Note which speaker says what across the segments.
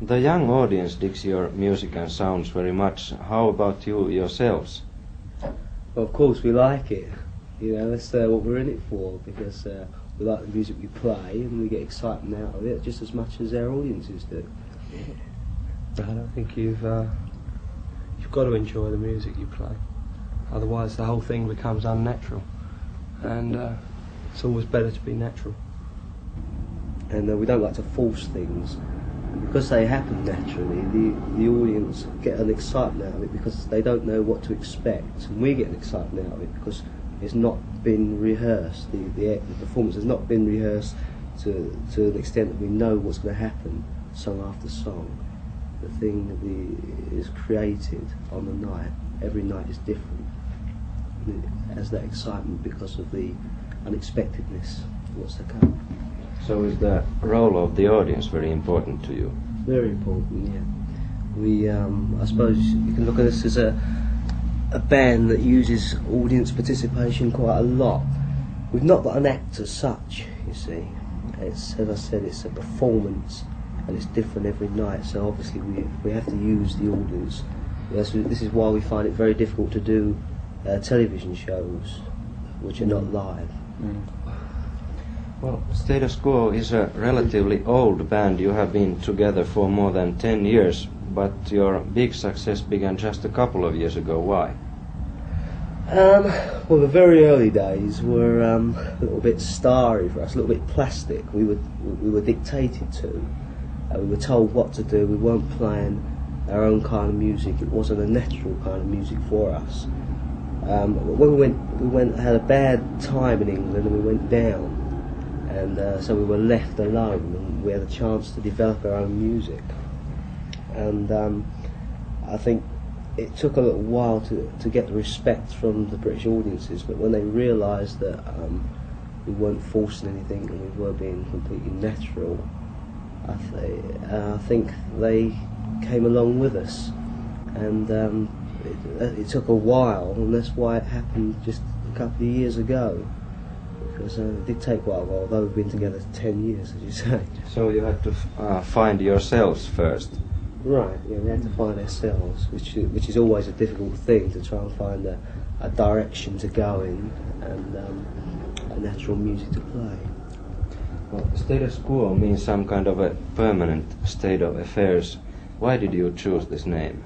Speaker 1: The young audience digs your music and sounds very much. How about you yourselves?
Speaker 2: Well, of course we like it. You know, that's what we're in it for, because we like the music we play and we get excitement out of it just as much as our audiences do.
Speaker 3: I don't think you've got to enjoy the music you play. Otherwise the whole thing becomes unnatural. And it's always better to be natural.
Speaker 2: And we don't like to force things. Because they happen naturally, the audience get an excitement out of it because they don't know what to expect, and we get an excitement out of it because it's not been rehearsed. The performance has not been rehearsed to an extent that we know what's going to happen song after song. The thing is created on the night. Every night is different. And it has that excitement because of the unexpectedness of what's to come.
Speaker 1: So is the role of the audience very important to you?
Speaker 2: Very important, yeah. We, I suppose you can look at us as a band that uses audience participation quite a lot. We've not got an act as such, you see. It's, as I said, it's a performance and it's different every night, so obviously we have to use the audience. This is why we find it very difficult to do television shows which are not live.
Speaker 1: Well, Status Quo is a relatively old band. You have been together for more than 10 years, but your big success began just a couple of years ago. Why?
Speaker 2: Well, the very early days were a little bit starry for us, a little bit plastic. We were dictated to. We were told what to do. We weren't playing our own kind of music. It wasn't a natural kind of music for us. When we had a bad time in England and we went down. And so we were left alone and we had a chance to develop our own music. And I think it took a little while to get the respect from the British audiences, but when they realised that we weren't forcing anything and we were being completely natural, I think they came along with us. And it took a while, and that's why it happened just a couple of years ago. Because it did take quite a while, although we've been together 10 years, as you say.
Speaker 1: So you had to find yourselves first.
Speaker 2: Right, yeah, we had to find ourselves, which is always a difficult thing, to try and find a direction to go in and a natural music to play.
Speaker 1: Well, status quo means some kind of a permanent state of affairs. Why did you choose this name?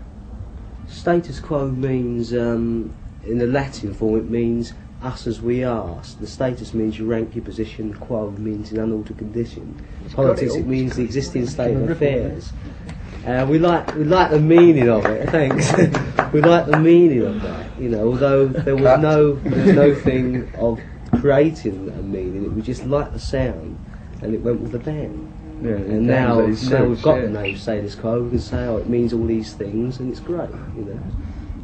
Speaker 2: Status quo means, in the Latin form, it means us as we are. The status means you rank your position, quo means in unaltered condition. Politics, it means the existing state of affairs. We like the meaning of it, thanks. We like the meaning of that, you know, although there was no thing of creating a meaning, we just liked the sound and it went with the band.
Speaker 4: Yeah,
Speaker 2: and now we've got the name Status Quo, we can say, oh, it means all these things and it's great, you know.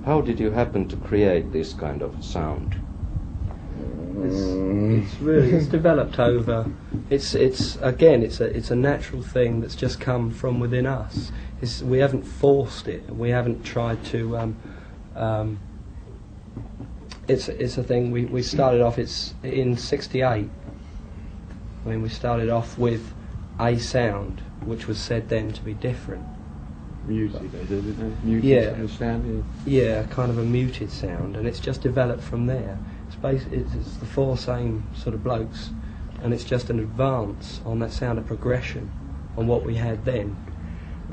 Speaker 1: How did you happen to create this kind of sound?
Speaker 3: It's developed over. It's a natural thing that's just come from within us. We haven't forced it. We haven't tried to. It's a thing. We started off. It's in '68. I mean, we started off with a sound which was said then to be different.
Speaker 4: Music, muted sound.
Speaker 3: Yeah, kind of a muted sound, and it's just developed from there. It's the four same sort of blokes, and it's just an advance on that sound, of progression on what we had then,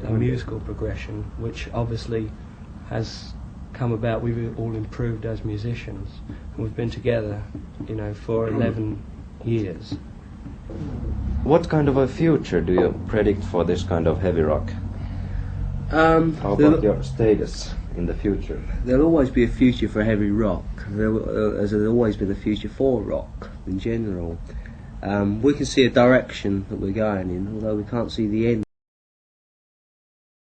Speaker 3: a musical progression, which obviously has come about. We've all improved as musicians, and we've been together, you know, for 11 years.
Speaker 1: What kind of a future do you predict for this kind of heavy rock? How about your status in the future?
Speaker 2: There'll always be a future for heavy rock, as there's always been a future for rock in general. We can see a direction that we're going in, although we can't see the end.